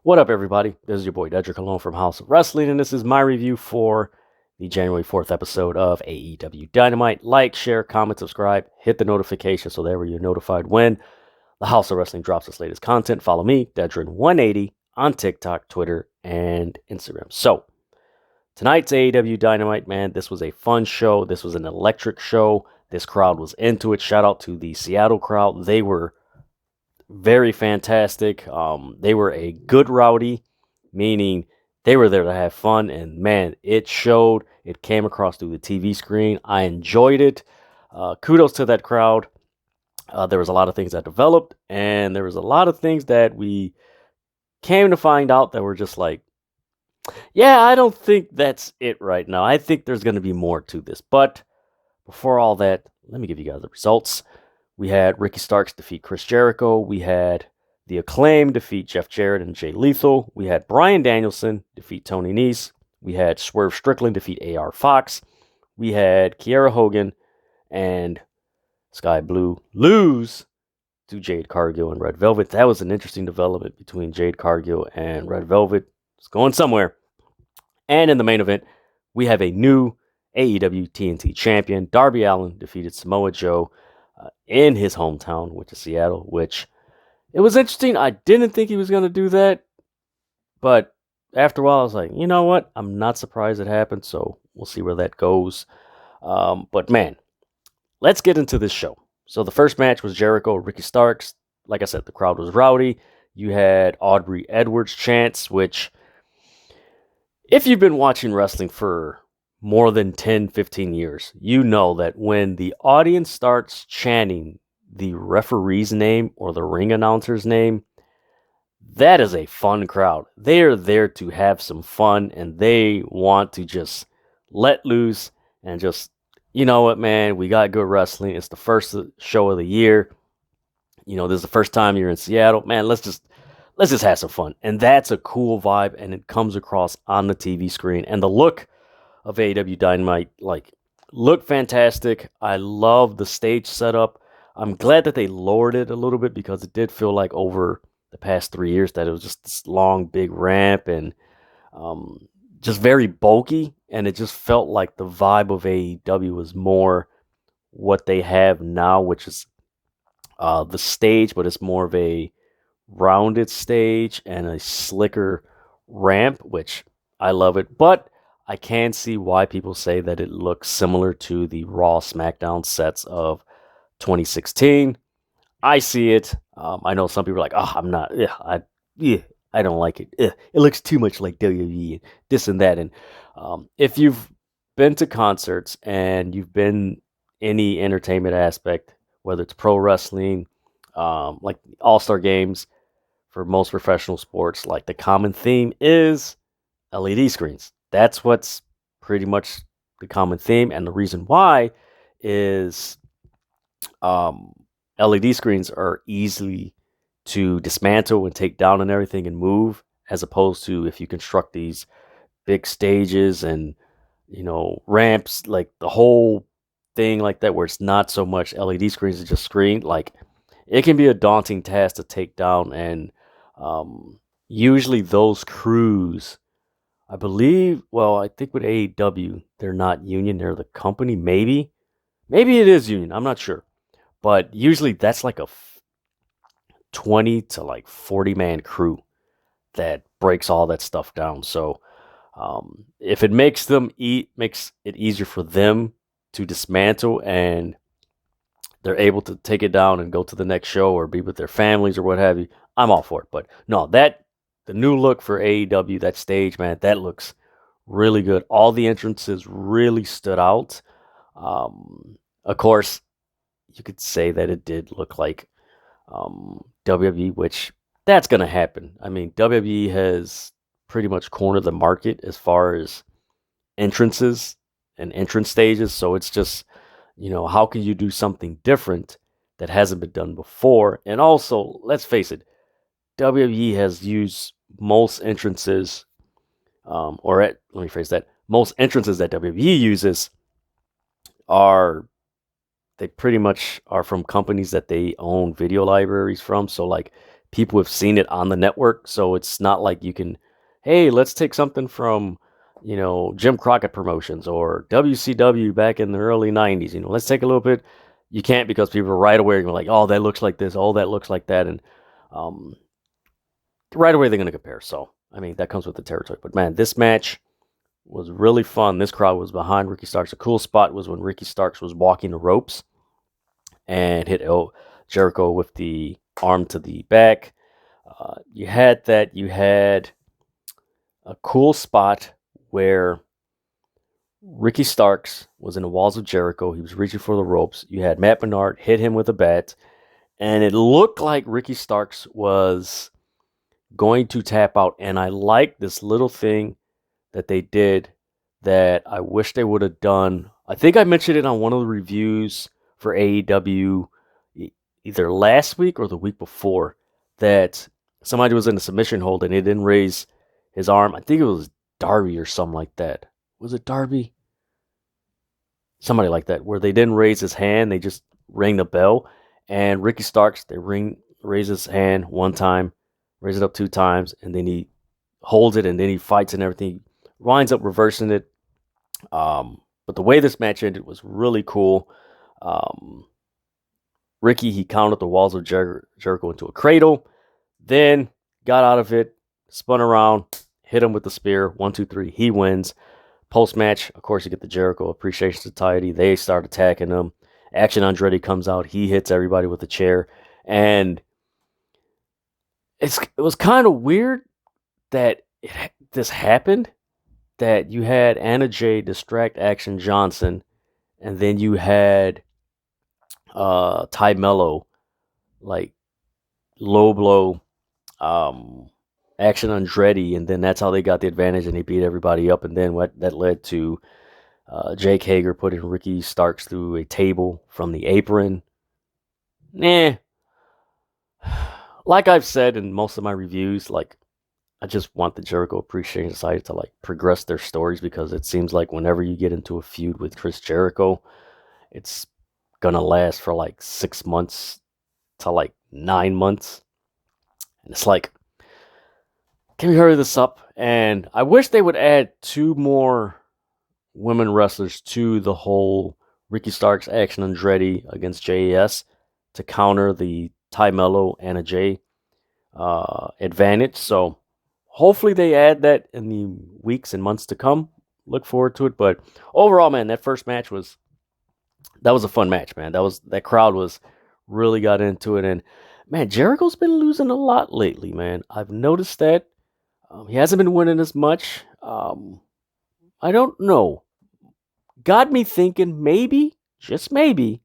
What up, everybody? This is your boy Dedrian from House of Rasslin, and this is my review for the January 4th episode of AEW Dynamite. Like, share, comment, subscribe, hit the notification so that way you're notified when the House of Wrestling drops its latest content. Follow me, Dedrian180, on TikTok, Twitter, and Instagram. So, tonight's AEW Dynamite, man, this was a fun show. This was an electric show. This crowd was into it. Shout out to the Seattle crowd. They were very fantastic. They were a good rowdy, meaning they were there to have fun, and man, it showed. It came across through the TV screen. I enjoyed it. Kudos to that crowd. There was a lot of things that developed, and there was a lot of things that we came to find out that were just like, yeah, I don't think that's it right now. I think there's going to be more to this. But before all that, let me give you guys the results. We had Ricky Starks defeat Chris Jericho. We had The Acclaim defeat Jeff Jarrett and Jay Lethal. We had Bryan Danielson defeat Tony Nese. We had Swerve Strickland defeat AR Fox. We had Kiera Hogan and Sky Blue lose to Jade Cargill and Red Velvet. That was an interesting development between Jade Cargill and Red Velvet. It's going somewhere. And in the main event, we have a new AEW TNT champion. Darby Allin defeated Samoa Joe in his hometown, which is Seattle, which it was interesting. I didn't think he was going to do that, but after a while, I was like, you know what? I'm not surprised it happened, so we'll see where that goes. But man, let's get into this show. So the first match was Jericho, Ricky Starks. Like I said, the crowd was rowdy. You had Aubrey Edwards chants, which, if you've been watching wrestling for more than 10, 15 years, you know that when the audience starts chanting the referee's name or the ring announcer's name, that is a fun crowd. They are there to have some fun, and they want to just let loose and just, you know what, man, we got good wrestling. It's the first show of the year. You know, this is the first time you're in Seattle. Man, let's just have some fun. And that's a cool vibe, and it comes across on the TV screen. And the look of AEW Dynamite, looked fantastic. I love the stage setup. I'm glad that they lowered it a little bit because it did feel like over the past 3 years that it was just this long, big ramp and just very bulky. And it just felt like the vibe of AEW was more what they have now, which is the stage, but it's more of a rounded stage and a slicker ramp, which I love it. But I can see why people say that it looks similar to the Raw SmackDown sets of 2016. I see it. I know some people are like, oh, I'm not. I don't like it. It looks too much like WWE and this and that. And if you've been to concerts and you've been any entertainment aspect, whether it's pro wrestling, like All-Star games for most professional sports, like the common theme is LED screens. That's what's pretty much the common theme. And the reason why is LED screens are easily to dismantle and take down and everything and move, as opposed to if you construct these big stages and, you know, ramps, like the whole thing like that, where it's not so much LED screens, it's just screen. Like, it can be a daunting task to take down. And usually those crews, I believe, well, I think with AEW, they're not union, they're the company, maybe. Maybe it is union, I'm not sure. But usually that's like a 20 to like 40 man crew that breaks all that stuff down. So if it makes it easier for them to dismantle and they're able to take it down and go to the next show or be with their families or what have you, I'm all for it. But no, the new look for AEW, that stage, man, that looks really good. All the entrances really stood out. Of course, you could say that it did look like WWE, which that's going to happen. I mean, WWE has pretty much cornered the market as far as entrances and entrance stages. So it's just, you know, how can you do something different that hasn't been done before? And also, let's face it, WWE has used most entrances, let me phrase that, most entrances that WWE uses they pretty much are from companies that they own video libraries from. So like people have seen it on the network, so it's not like you can, hey, let's take something from, Jim Crockett Promotions or WCW back in the early 90s. Let's take a little bit. You can't, because people are right away going like, oh, that looks like this, oh, that looks like that. And right away they're going to compare. So, that comes with the territory. But man, this match was really fun. This crowd was behind Ricky Starks. A cool spot was when Ricky Starks was walking the ropes and hit Jericho with the arm to the back. You had that. You had a cool spot where Ricky Starks was in the walls of Jericho. He was reaching for the ropes. You had Matt Menard hit him with a bat, and it looked like Ricky Starks was going to tap out. And I like this little thing that they did that I wish they would have done. I think I mentioned it on one of the reviews for AEW either last week or the week before, that somebody was in a submission hold and he didn't raise his arm. I think it was Darby or something like that. Was it Darby? Somebody like that, where they didn't raise his hand. They just rang the bell. And Ricky Starks, they raise his hand one time, raise it up 2 times, and then he holds it, and then he fights and everything. He winds up reversing it. But the way this match ended was really cool. Ricky, he counted the walls of Jericho into a cradle, then got out of it, spun around, hit him with the spear. 1, 2, 3. He wins. Post-match, of course, you get the Jericho Appreciation Society. They start attacking him. Action Andretti comes out. He hits everybody with a chair. And it was kind of weird that this happened, that you had Anna Jay distract Action Johnson, and then you had Ty Mello, like, low blow Action Andretti, and then that's how they got the advantage, and they beat everybody up. And then that led to Jake Hager putting Ricky Starks through a table from the apron. Like I've said in most of my reviews, like, I just want the Jericho Appreciation Society to, like, progress their stories, because it seems like whenever you get into a feud with Chris Jericho, it's gonna last for like 6 months to like 9 months. And it's like, can we hurry this up? And I wish they would add 2 more women wrestlers to the whole Ricky Starks, Action Andretti against JAS to counter the Ty Mello, Anna Jay advantage. So hopefully they add that in the weeks and months to come. Look forward to it. But overall, man, that first match was a fun match, man. That crowd was really got into it. And man, Jericho's been losing a lot lately, man. I've noticed that. He hasn't been winning as much. I don't know. Got me thinking, maybe, just maybe,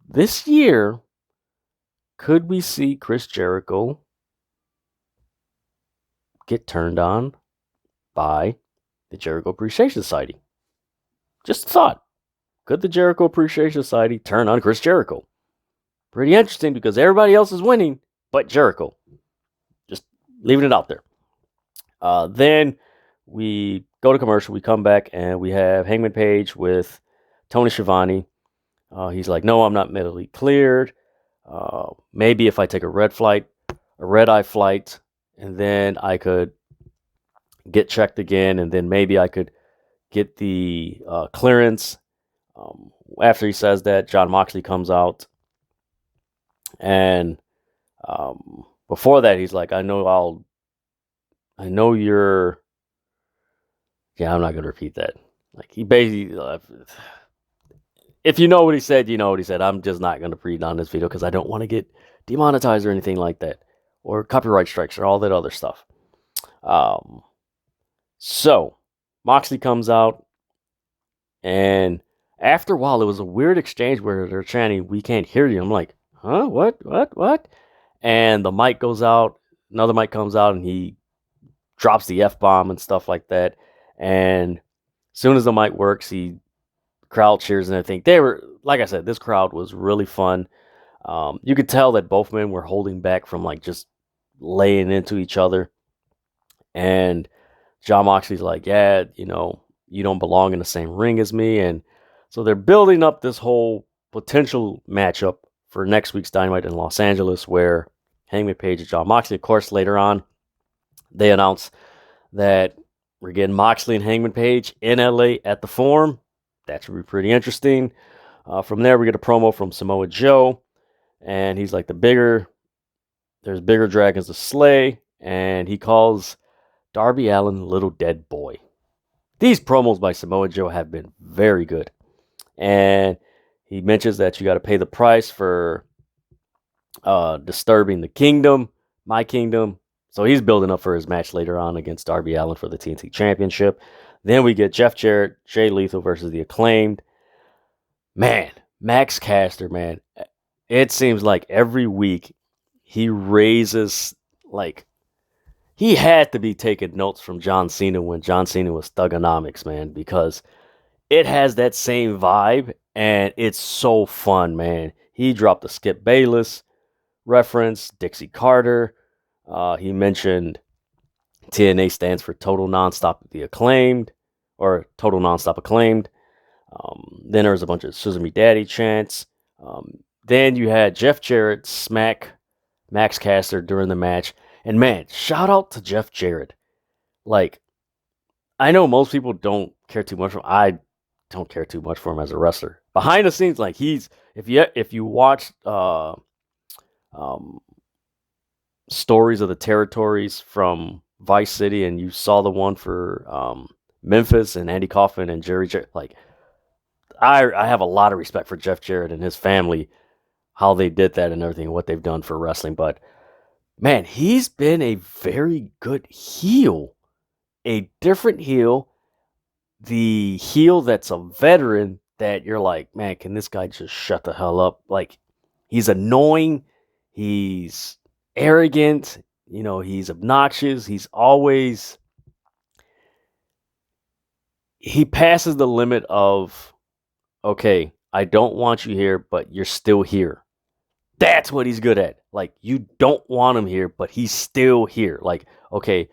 this year, could we see Chris Jericho get turned on by the Jericho Appreciation Society? Just a thought. Could the Jericho Appreciation Society turn on Chris Jericho? Pretty interesting, because everybody else is winning but Jericho. Just leaving it out there. Then we go to commercial. We come back and we have Hangman Page with Tony Schiavone. He's like, no, I'm not medically cleared. Maybe if I take a red-eye flight, and then I could get checked again, and then maybe I could get the clearance. After he says that, Jon Moxley comes out, and before that, he's like, I know you're. Yeah, I'm not gonna repeat that. Like, he basically, if you know what he said, you know what he said. I'm just not gonna read on this video because I don't want to get demonetized or anything like that, or copyright strikes or all that other stuff. So Moxley comes out, and after a while, it was a weird exchange where they're chanting, "We can't hear you." I'm like, huh? What? And the mic goes out. Another mic comes out, and he drops the F-bomb and stuff like that. And as soon as the mic works, crowd cheers and everything. They were, like I said, this crowd was really fun. You could tell that both men were holding back from, like, just laying into each other. And Jon Moxley's like, yeah, you don't belong in the same ring as me. And so they're building up this whole potential matchup for next week's Dynamite in Los Angeles, where Hangman Page and Jon Moxley. Of course, later on, they announce that we're getting Moxley and Hangman Page in LA at the Forum. That should be pretty interesting. From there, we get a promo from Samoa Joe, and he's like, there's bigger dragons to slay, and he calls Darby Allin little dead boy. These promos by Samoa Joe have been very good, and he mentions that you got to pay the price for disturbing the kingdom, my kingdom. So he's building up for his match later on against Darby Allin for the TNT Championship. Then we get Jeff Jarrett, Jay Lethal versus the Acclaimed. Man, Max Caster, man. It seems like every week he raises, like, he had to be taking notes from John Cena when John Cena was Thugonomics, man, because it has that same vibe, and it's so fun, man. He dropped the Skip Bayless reference, Dixie Carter. He mentioned TNA stands for Total Nonstop the Acclaimed, or Total Nonstop Acclaimed. Then there was a bunch of Suzume Daddy chants. Then you had Jeff Jarrett smack Max Caster during the match. And man, shout out to Jeff Jarrett. Like, I know most people don't care too much for him. I don't care too much for him as a wrestler. Behind the scenes, like, he's, if you watch stories of the territories from Vice City, and you saw the one for Memphis and Andy Kaufman and Jerry Jarrett, like, I have a lot of respect for Jeff Jarrett and his family, how they did that and everything, what they've done for wrestling. But man, he's been a very good heel, a different heel, the heel that's a veteran that you're like, man, can this guy just shut the hell up? Like, he's annoying, he's arrogant, he's obnoxious, he passes the limit of, okay, I don't want you here, but you're still here. That's what he's good at. Like, you don't want him here, but he's still here. Like, okay,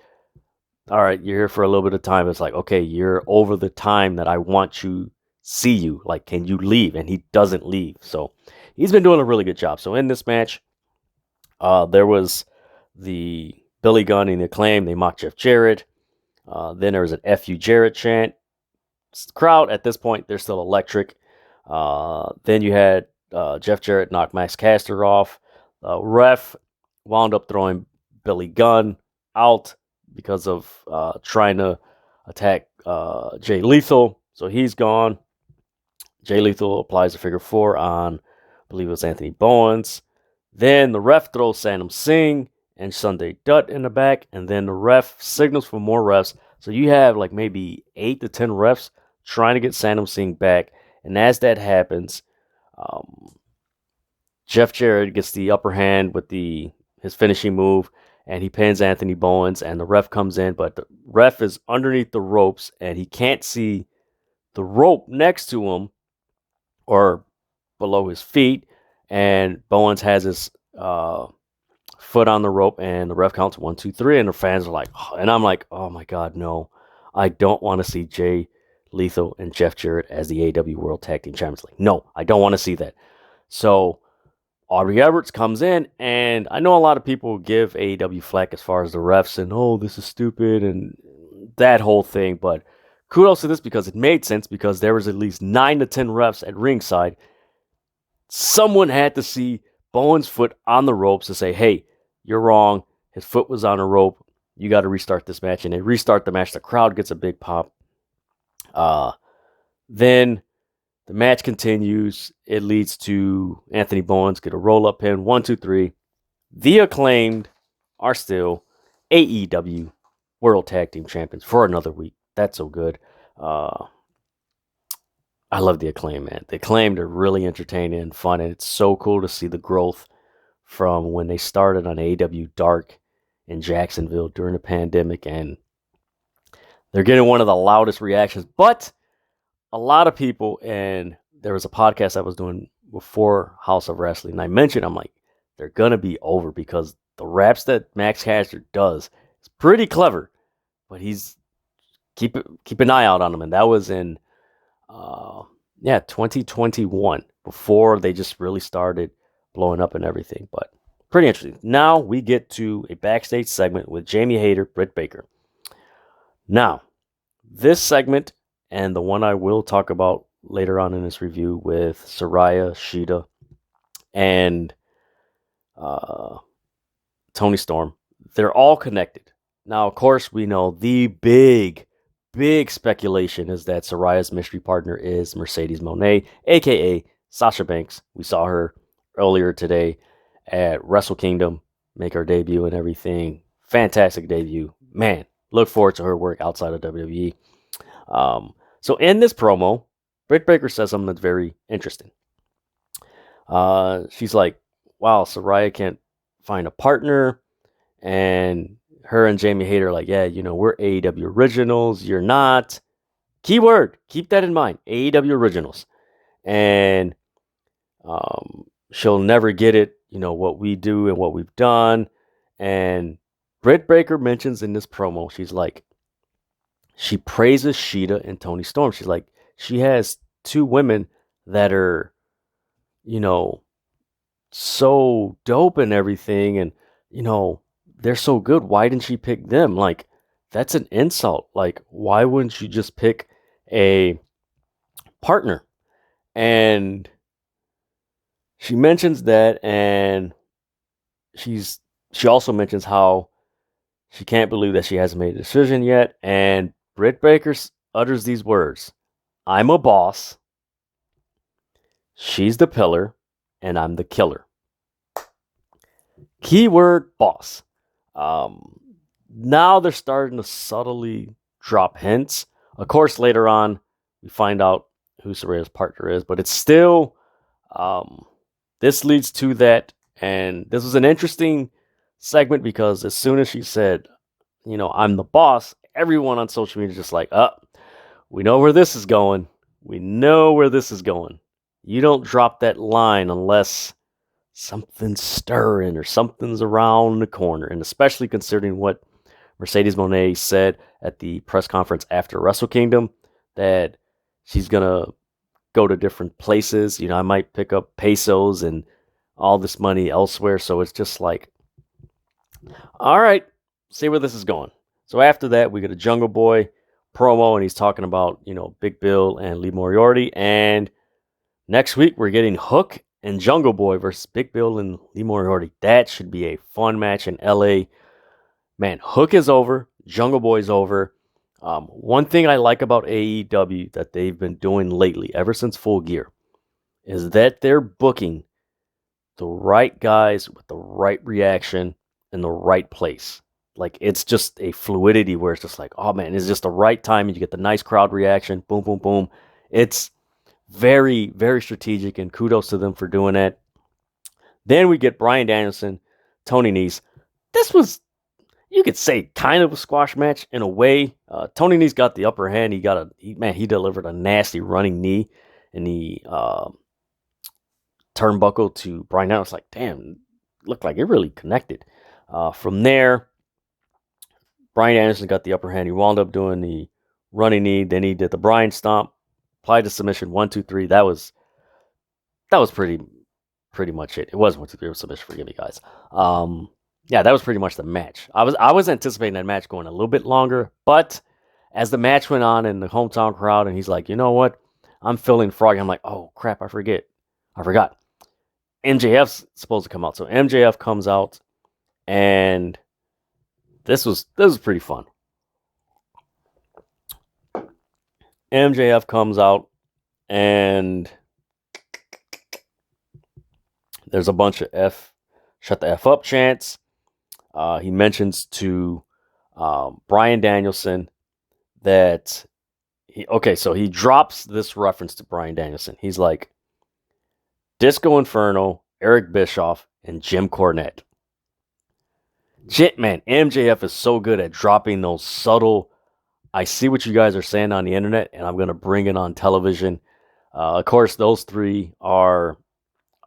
all right, you're here for a little bit of time. It's like, okay, you're over the time that I want to see you. Like, can you leave? And he doesn't leave. So he's been doing a really good job. So in this match, there was the Billy Gunn and the Acclaim. They mocked Jeff Jarrett. Then there was an F.U. Jarrett chant. The crowd at this point, they're still electric. Then you had Jeff Jarrett knock Max Caster off. Ref wound up throwing Billy Gunn out because of trying to attack Jay Lethal. So he's gone. Jay Lethal applies a figure 4 on, I believe it was Anthony Bowens. Then the ref throws Sanam Singh and Sunday Dutt in the back. And then the ref signals for more refs. So you have like maybe 8 to 10 refs trying to get Sanam Singh back. And as that happens, Jeff Jarrett gets the upper hand with his finishing move, and he pins Anthony Bowens, and the ref comes in, but the ref is underneath the ropes, and he can't see the rope next to him or below his feet, and Bowens has his foot on the rope, and the ref counts 1, 2, 3, and the fans are like, oh, and I'm like, oh my God, no, I don't want to see Jay Lethal and Jeff Jarrett as the AEW World Tag Team Champions. Like, no, I don't want to see that. So Aubrey Edwards comes in, and I know a lot of people give AEW flack as far as the refs and, oh, this is stupid and that whole thing, but kudos to this because it made sense, because there was at least 9 to 10 refs at ringside. Someone had to see Bowen's foot on the ropes to say, hey, you're wrong. His foot was on a rope. You got to restart this match. And they restart the match. The crowd gets a big pop. Then the match continues. It leads to Anthony Bowens get a roll-up pin. 1, 2, 3. The Acclaimed are still AEW World Tag Team Champions for another week. That's so good. I love the Acclaim, man. The Acclaimed are really entertaining and fun, and it's so cool to see the growth from when they started on AEW Dark in Jacksonville during the pandemic, and they're getting one of the loudest reactions. But a lot of people, and there was a podcast I was doing before House of Wrestling, and I mentioned, I'm like, they're going to be over because the raps that Max Caster does is pretty clever, but he's keep an eye out on him. And that was in 2021, before they just really started blowing up and everything. But pretty interesting. Now we get to a backstage segment with Jamie Hayter, Britt Baker. Now, this segment and the one I will talk about later on in this review with Saraya, Shida, and Toni Storm, they're all connected. Now, of course, we know the big speculation is that Saraya's mystery partner is Mercedes Moné, aka Sasha Banks. We saw her earlier today at Wrestle Kingdom make her debut and everything. Fantastic debut. Man, look forward to her work outside of WWE. So in this promo, Britt Baker says something that's very interesting. She's like, wow, Saraya can't find a partner. And her and Jamie Hayter are like, yeah, we're AEW originals. You're not. Keyword, keep that in mind. AEW originals. And she'll never get it, what we do and what we've done. And Britt Baker mentions in this promo, she's like, she praises Shida and Toni Storm. She's like, she has two women that are, so dope and everything. And, they're so good. Why didn't she pick them? Like, that's an insult. Like, why wouldn't she just pick a partner? And she mentions that, and she also mentions how she can't believe that she hasn't made a decision yet. And Britt Baker utters these words: I'm a boss, she's the pillar, and I'm the killer. Keyword boss. Now they're starting to subtly drop hints. Of course, later on, we find out who Saraya's partner is, but it's still, this leads to that. And this was an interesting segment because as soon as she said, I'm the boss, everyone on social media is just like, we know where this is going. We know where this is going. You don't drop that line unless something's stirring or something's around the corner. And especially considering what Mercedes Moné said at the press conference after Wrestle Kingdom, that she's going to go to different places. I might pick up pesos and all this money elsewhere. So it's just like, all right, see where this is going. So after that, we get a Jungle Boy promo, and he's talking about, Big Bill and Lee Moriarty. And next week, we're getting Hook and Jungle Boy versus Big Bill and Lee Moriarty. That should be a fun match in LA. Man, Hook is over. Jungle Boy's over. One thing I like about AEW that they've been doing lately, ever since Full Gear, is that they're booking the right guys with the right reaction in the right place. Like, it's just a fluidity where it's just like, oh man, it's just the right time and you get the nice crowd reaction. Boom, boom, boom. It's very, very strategic, and kudos to them for doing that. Then we get Bryan Danielson, Tony Nese. This was, you could say, kind of a squash match in a way. Tony Nese got the upper hand. He delivered a nasty running knee in the turnbuckle to Bryan Danielson. It's like, damn, looked like it really connected. From there, Bryan Danielson got the upper hand. He wound up doing the running knee. Then he did the Bryan stomp, applied the submission, 1, 2, 3. That was pretty much it. It was 1, 2, 3 submission. Forgive me, guys. Yeah, that was pretty much the match. I was anticipating that match going a little bit longer, but as the match went on in the hometown crowd, and he's like, you know what? I'm feeling froggy. I'm like, oh crap, I forgot. MJF's supposed to come out, so MJF comes out, and this was pretty fun. MJF comes out, and there's a bunch of shut the F up chants. He mentions to Bryan Danielson that he drops this reference to Bryan Danielson. He's like, Disco Inferno, Eric Bischoff, and Jim Cornette. Man, MJF is so good at dropping those subtle, I see what you guys are saying on the internet, and I'm going to bring it on television. Of course, those three are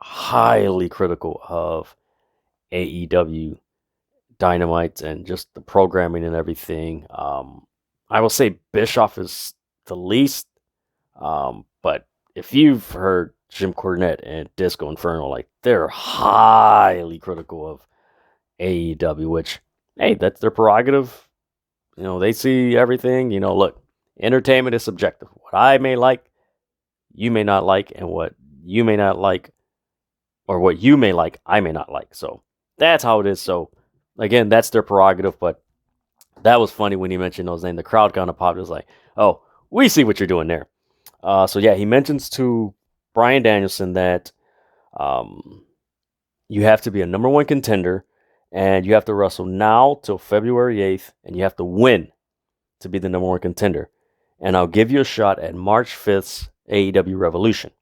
highly critical of AEW Dynamite and just the programming and everything. I will say Bischoff is the least, but if you've heard Jim Cornette and Disco Inferno, like they're highly critical of AEW, which, hey, that's their prerogative. They see everything. Look, entertainment is subjective. What I may like, you may not like, and what you may not like, or what you may like, I may not like. So that's how it is. So again, that's their prerogative. But that was funny when he mentioned those names. The crowd kind of popped. It was like, oh, we see what you're doing there. So yeah, he mentions to Bryan Danielson that you have to be a number one contender, and you have to wrestle now till February 8th, and you have to win to be the number one contender. And I'll give you a shot at March 5th's AEW Revolution.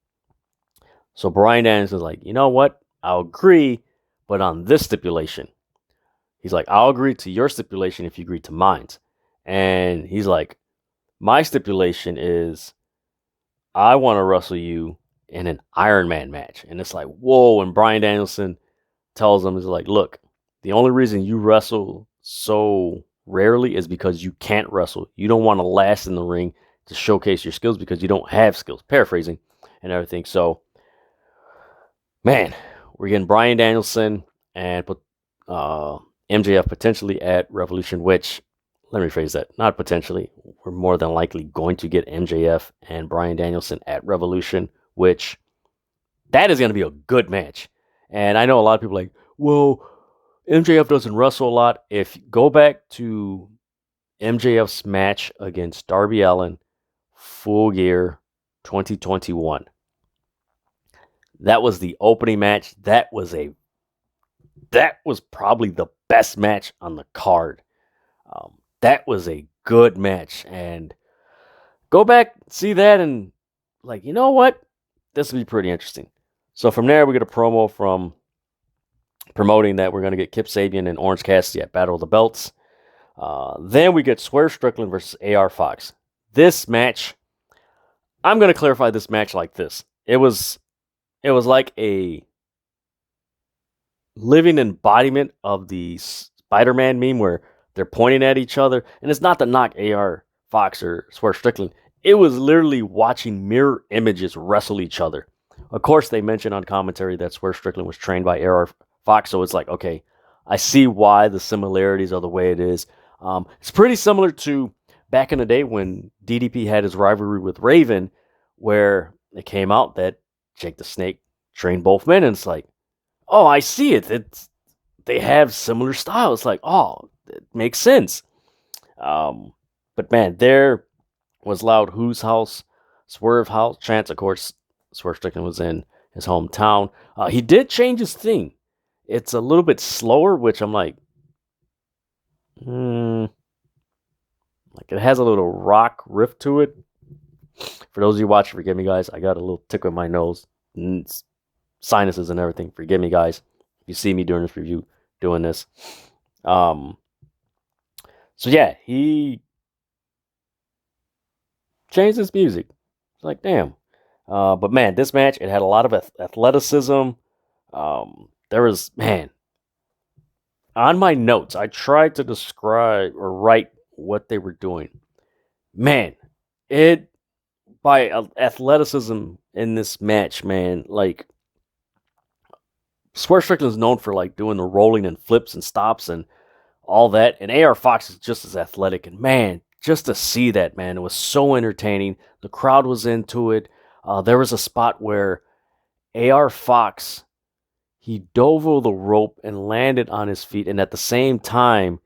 So Bryan Danielson's like, you know what? I'll agree, but on this stipulation. He's like, I'll agree to your stipulation if you agree to mine. And he's like, my stipulation is I want to wrestle you in an Iron Man match. And it's like, whoa. And Bryan Danielson tells him, he's like, look, the only reason you wrestle so rarely is because you can't wrestle. You don't want to last in the ring to showcase your skills because you don't have skills. Paraphrasing and everything. So, man, we're getting Bryan Danielson and MJF potentially at Revolution, which, let me rephrase that, not potentially. We're more than likely going to get MJF and Bryan Danielson at Revolution, which that is going to be a good match. And I know a lot of people are like, well, MJF doesn't wrestle a lot. If you go back to MJF's match against Darby Allin, Full Gear 2021, that was the opening match. That was probably the best match on the card. That was a good match. And go back, see that, and like, you know what? This will be pretty interesting. So from there, we get a promo from promoting that we're going to get Kip Sabian and Orange Cassidy at Battle of the Belts. Then we get Swerve Strickland versus AR Fox. This match, I'm going to clarify this match like this. It was like a living embodiment of the Spider-Man meme where they're pointing at each other. And it's not to knock AR Fox or Swerve Strickland. It was literally watching mirror images wrestle each other. Of course, they mentioned on commentary that Swerve Strickland was trained by AR Fox. So it's like, okay, I see why the similarities are the way it is. It's pretty similar to back in the day when DDP had his rivalry with Raven, where it came out that Jake the Snake trained both men. And it's like, oh, I see it. They have similar styles. Like, oh, it makes sense. But man, there was loud Who's House, Swerve House chants. Of course, Swerve Strickland was in his hometown. He did change his theme. It's a little bit slower, which I'm like, like it has a little rock riff to it. For those of you watching, forgive me, guys. I got a little tickle in my nose, sinuses and everything. Forgive me, guys. If you see me during this review doing this. So yeah, he changed his music. It's like, damn. But man, this match, it had a lot of athleticism. There was, man, on my notes, I tried to describe or write what they were doing. Man, by athleticism in this match, man, like, Swerve Strickland is known for like doing the rolling and flips and stops and all that. And AR Fox is just as athletic. And man, just to see that, man, it was so entertaining. The crowd was into it. There was a spot where AR Fox, he dove over the rope and landed on his feet. And at the same time,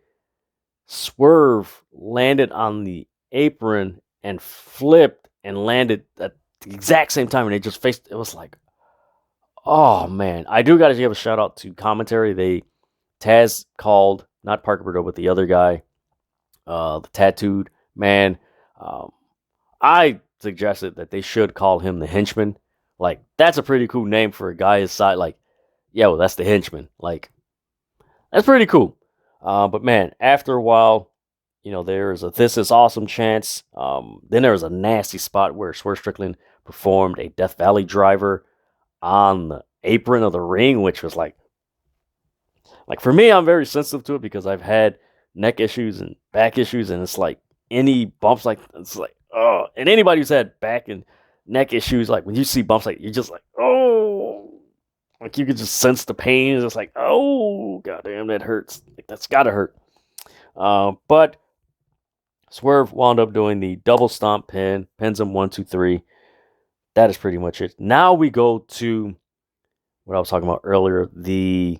Swerve landed on the apron and flipped and landed at the exact same time. And they just faced, it was like, oh man. I do got to give a shout out to commentary. Taz called, not Parker Bordeaux, but the other guy, the tattooed man. I suggested that they should call him the Henchman. Like, that's a pretty cool name for a guy his size. Like, yo, that's the Henchman. Like, that's pretty cool. But man, after a while, there's a "This is awesome" chance. Then there was a nasty spot where Swerve Strickland performed a Death Valley driver on the apron of the ring, which was like for me, I'm very sensitive to it because I've had neck issues and back issues, and it's like any bumps, like, it's like, oh, and anybody who's had back and neck issues, like when you see bumps, like you're just like, oh, like you can just sense the pain. It's just like, oh, goddamn, that hurts. Like, that's gotta hurt. But Swerve wound up doing the double stomp pin, pins him 1, 2, 3. That is pretty much it. Now we go to what I was talking about earlier, the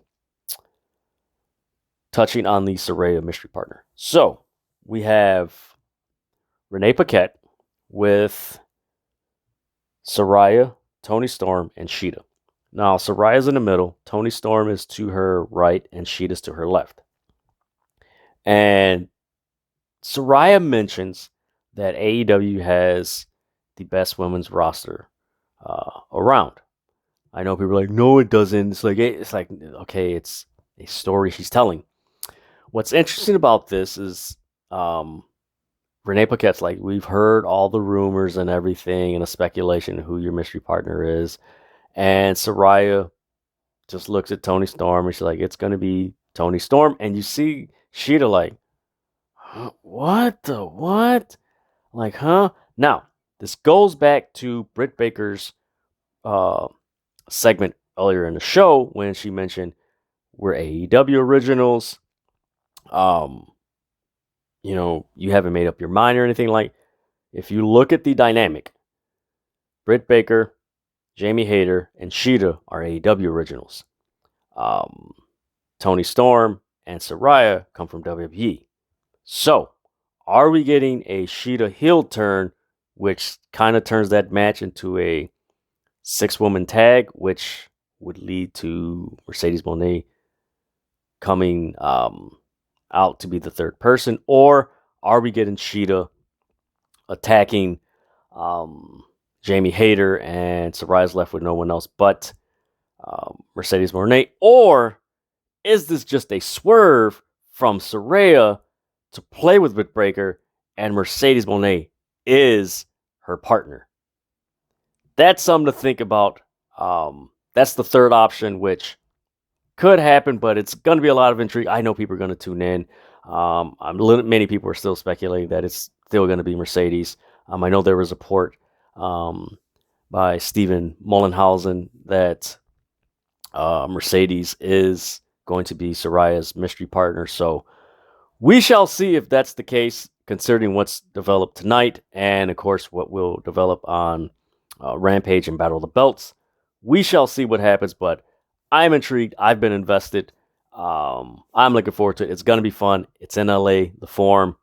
touching on the Saraya mystery partner. So we have Renee Paquette with Saraya, Toni Storm, and Sheeta. Now, Saraya's in the middle. Toni Storm is to her right, and Sheeta's to her left. And Saraya mentions that AEW has the best women's roster around. I know people are like, no, it doesn't. It's like okay, it's a story she's telling. What's interesting about this is Renee Paquette's like, we've heard all the rumors and everything and the speculation who your mystery partner is. And Saraya just looks at Toni Storm and she's like, it's going to be Toni Storm. And you see Sheeta like, huh, what the what? Like, huh? Now, this goes back to Britt Baker's segment earlier in the show when she mentioned we're AEW originals. You know, you haven't made up your mind or anything. Like, if you look at the dynamic, Britt Baker, Jamie Hayter, and Sheeta are AEW originals. Toni Storm and Saraya come from WWE. So, are we getting a Sheeta heel turn, which kind of turns that match into a 6-woman tag, which would lead to Mercedes Moné coming out to be the third person? Or are we getting Sheeta attacking Jamie Hayter and Saraya's left with no one else but Mercedes Moné? Or is this just a swerve from Saraya to play with Britt Baker and Mercedes Moné is her partner? That's something to think about. That's the third option, which could happen, but it's going to be a lot of intrigue. I know people are going to tune in. Many people are still speculating that it's still going to be Mercedes. I know there was a report by Stephen Mollenhausen that Mercedes is going to be Saraya's mystery partner. So we shall see if that's the case, considering what's developed tonight and, of course, what will develop on Rampage and Battle of the Belts. We shall see what happens, but I'm intrigued. I've been invested. I'm looking forward to it. It's going to be fun. It's in LA, the Forum.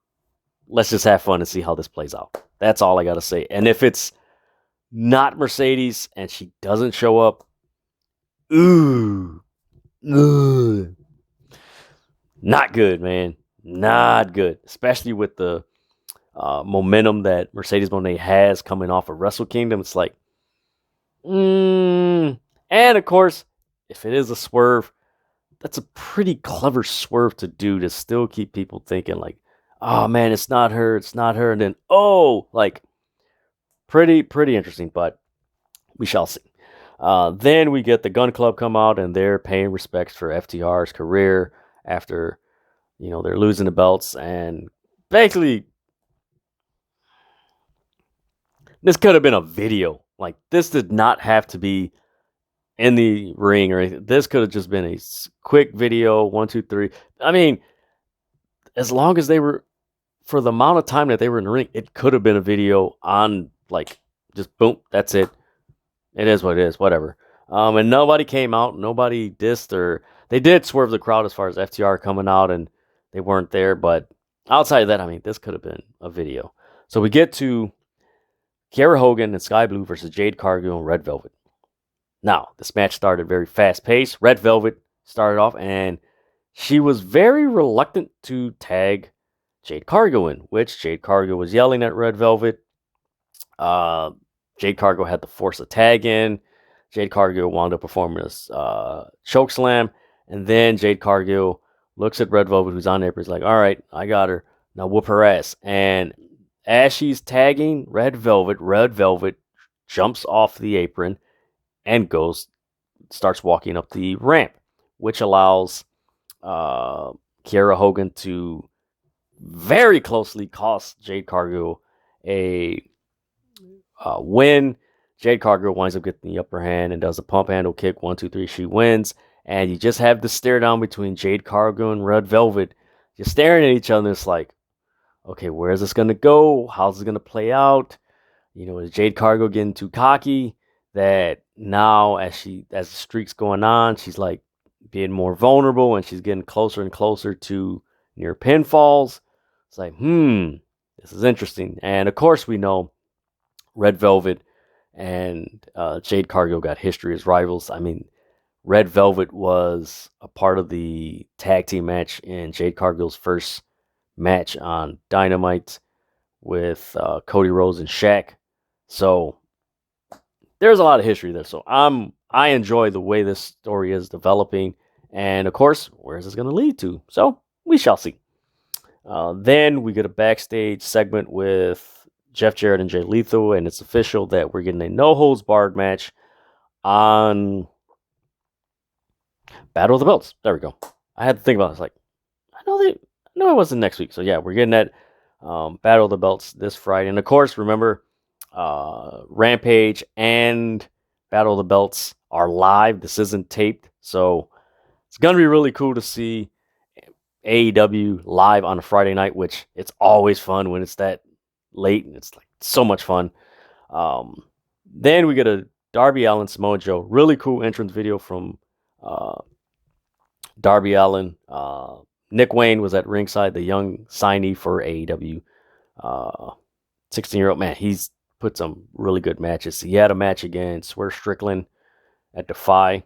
Let's just have fun and see how this plays out. That's all I got to say. And if it's not Mercedes and she doesn't show up, not good, man. Not good. Especially with the momentum that Mercedes Moné has coming off of Wrestle Kingdom. It's like, and of course, if it is a swerve, that's a pretty clever swerve to do to still keep people thinking like, oh man, it's not her. And then, like pretty interesting, but we shall see. Then we get the Gun Club come out and they're paying respects for FTR's career after, they're losing the belts. And basically, this could have been a video. Like, this did not have to be in the ring or anything. This could have just been a quick video, 1, 2, 3. I mean, as long as they were, for the amount of time that they were in the ring, it could have been a video on, like, just boom, that's it. It is what it is, whatever. And nobody came out, nobody dissed, or they did swerve the crowd as far as FTR coming out, and they weren't there. But outside of that, I mean, this could have been a video. So we get to Kiera Hogan and Sky Blue versus Jade Cargill and Red Velvet. Now, this match started very fast-paced. Red Velvet started off, and she was very reluctant to tag Jade Cargill in, which Jade Cargill was yelling at Red Velvet. Jade Cargill had to force a tag in. Jade Cargill wound up performing a choke slam, and then Jade Cargill looks at Red Velvet, who's on there, he's like, all right, I got her. Now whoop her ass. And as she's tagging Red Velvet jumps off the apron and starts walking up the ramp, which allows Kiera Hogan to very closely cost Jade Cargill a win. Jade Cargill winds up getting the upper hand and does a pump handle kick. 1, 2, 3. She wins. And you just have the stare down between Jade Cargill and Red Velvet. You're staring at each other. It's like, okay, where's this going to go? How's it going to play out? Is Jade Cargill getting too cocky that now as the streak's going on, she's like being more vulnerable and she's getting closer and closer to near pinfalls? It's like, this is interesting. And of course we know Red Velvet and Jade Cargill got history as rivals. I mean, Red Velvet was a part of the tag team match in Jade Cargill's first match on Dynamite with Cody Rhodes and Shaq. So there's a lot of history there. So I enjoy the way this story is developing. And of course, where is this going to lead to? So we shall see. Then we get a backstage segment with Jeff Jarrett and Jay Lethal, and it's official that we're getting a no-holds-barred match on Battle of the Belts. There we go. I had to think about it. It's like, I know it wasn't next week. So yeah, we're getting that Battle of the Belts this Friday. And of course, remember, Rampage and Battle of the Belts are live. This isn't taped. So it's going to be really cool to see AEW live on a Friday night, which it's always fun when it's that late, and it's like so much fun. Then we get a Darby Allin Samoa Joe. Really cool entrance video from Darby Allin. Nick Wayne was at ringside, the young signee for AEW. 16-year-old man. He's put some really good matches. He had a match against Swerve Strickland at Defy.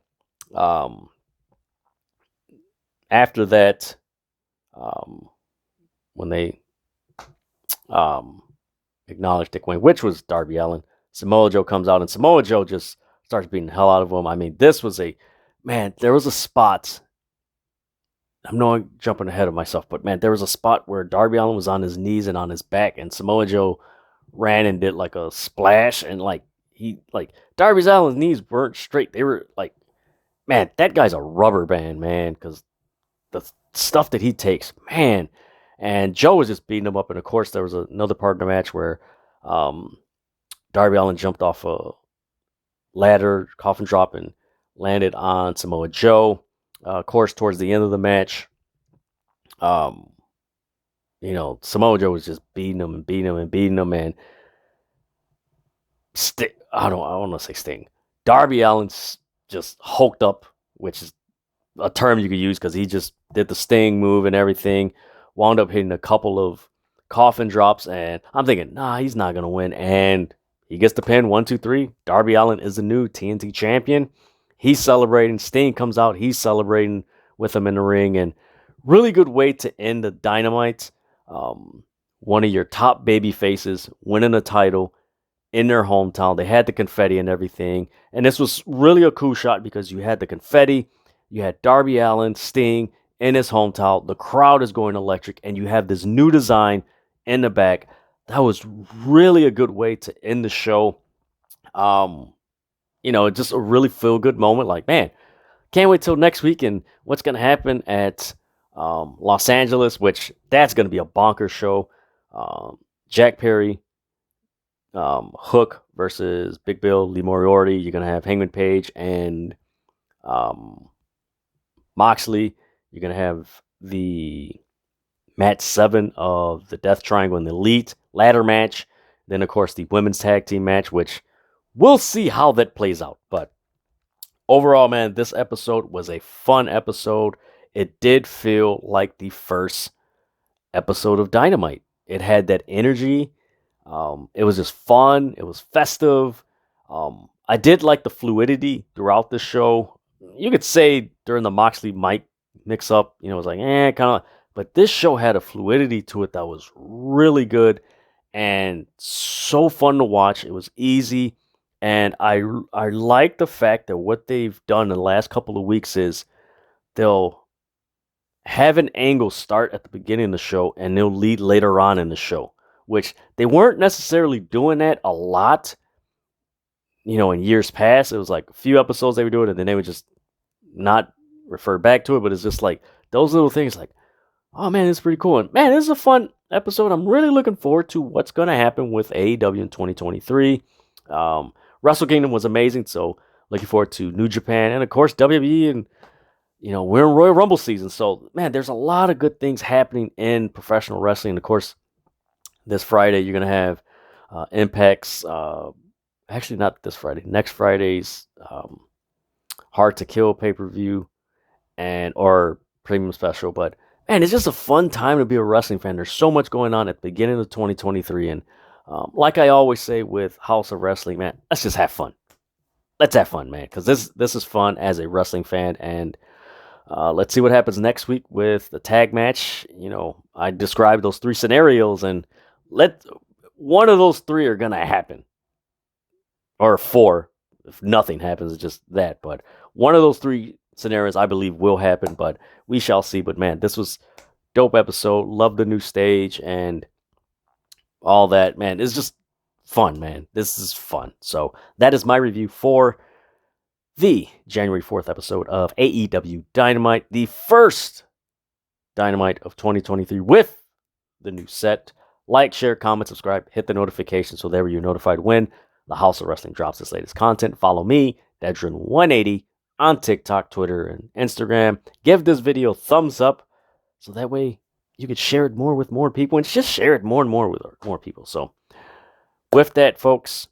After that, when they acknowledged Nick Wayne, which was Darby Allin, Samoa Joe comes out, and Samoa Joe just starts beating the hell out of him. I mean, there was a spot. I'm not jumping ahead of myself, but man, there was a spot where Darby Allin was on his knees and on his back, and Samoa Joe ran and did like a splash, and Darby Allin's knees weren't straight. They were like, man, that guy's a rubber band, man, because the stuff that he takes, man. And Joe was just beating him up, and of course there was another part of the match where Darby Allin jumped off a ladder, coffin drop, and landed on Samoa Joe. Of course, towards the end of the match, Samoa Joe was just beating him, and I don't want to say Sting. Darby Allin's just hulked up, which is a term you could use because he just did the Sting move and everything. Wound up hitting a couple of coffin drops, and I'm thinking, nah, he's not gonna win. And he gets the pin. 1, 2, 3. Darby Allin is the new TNT champion. He's celebrating. Sting comes out. He's celebrating with him in the ring. And really good way to end the Dynamite. One of your top baby faces winning a title in their hometown. They had the confetti and everything. And this was really a cool shot because you had the confetti. You had Darby Allin, Sting in his hometown. The crowd is going electric. And you have this new design in the back. That was really a good way to end the show. Just a really feel-good moment. Like, man, can't wait till next week and what's going to happen at Los Angeles, which that's going to be a bonkers show. Jack Perry, Hook versus Big Bill, Lee Moriarty. You're going to have Hangman Page and Moxley. You're going to have the match 7 of the Death Triangle and the Elite ladder match. Then, of course, the women's tag team match, which we'll see how that plays out. But overall, man, this episode was a fun episode. It did feel like the first episode of Dynamite. It had that energy. It was just fun. It was festive. I did like the fluidity throughout the show. You could say during the Moxley Mike mix-up, it was like, kind of. But this show had a fluidity to it that was really good and so fun to watch. It was easy. And I like the fact that what they've done in the last couple of weeks is they'll have an angle start at the beginning of the show and they'll lead later on in the show, which they weren't necessarily doing that a lot. In years past, it was like a few episodes they would do it and then they would just not refer back to it. But it's just like those little things like, oh man, it's pretty cool. And man, this is a fun episode. I'm really looking forward to what's going to happen with AEW in 2023. Wrestle Kingdom was amazing. So looking forward to New Japan and of course WWE, and we're in Royal Rumble season. So man, there's a lot of good things happening in professional wrestling. Of course, this Friday you're gonna have Impact's actually not this Friday, next Friday's Hard to Kill pay-per-view and or premium special. But man, it's just a fun time to be a wrestling fan. There's so much going on at the beginning of 2023, and like I always say with House of Wrestling, man, let's just have fun. Let's have fun, man, because this is fun as a wrestling fan. And let's see what happens next week with the tag match. I described those 3 scenarios, and one of those 3 are gonna happen, or 4 if nothing happens. It's just that, but one of those 3 scenarios I believe will happen, but we shall see. But man, this was dope episode. Love the new stage and all that, man. It's just fun, man. This is fun. So that is my review for the January 4th episode of AEW Dynamite, the first Dynamite of 2023 with the new set. Like, share, comment, subscribe, hit the notification so that you're notified when the House of Wrestling drops its latest content. Follow me, Dedrian180, on TikTok, Twitter, and Instagram. Give this video a thumbs up so that way you can share it more with more people, and just share it more and more with more people. So with that, folks,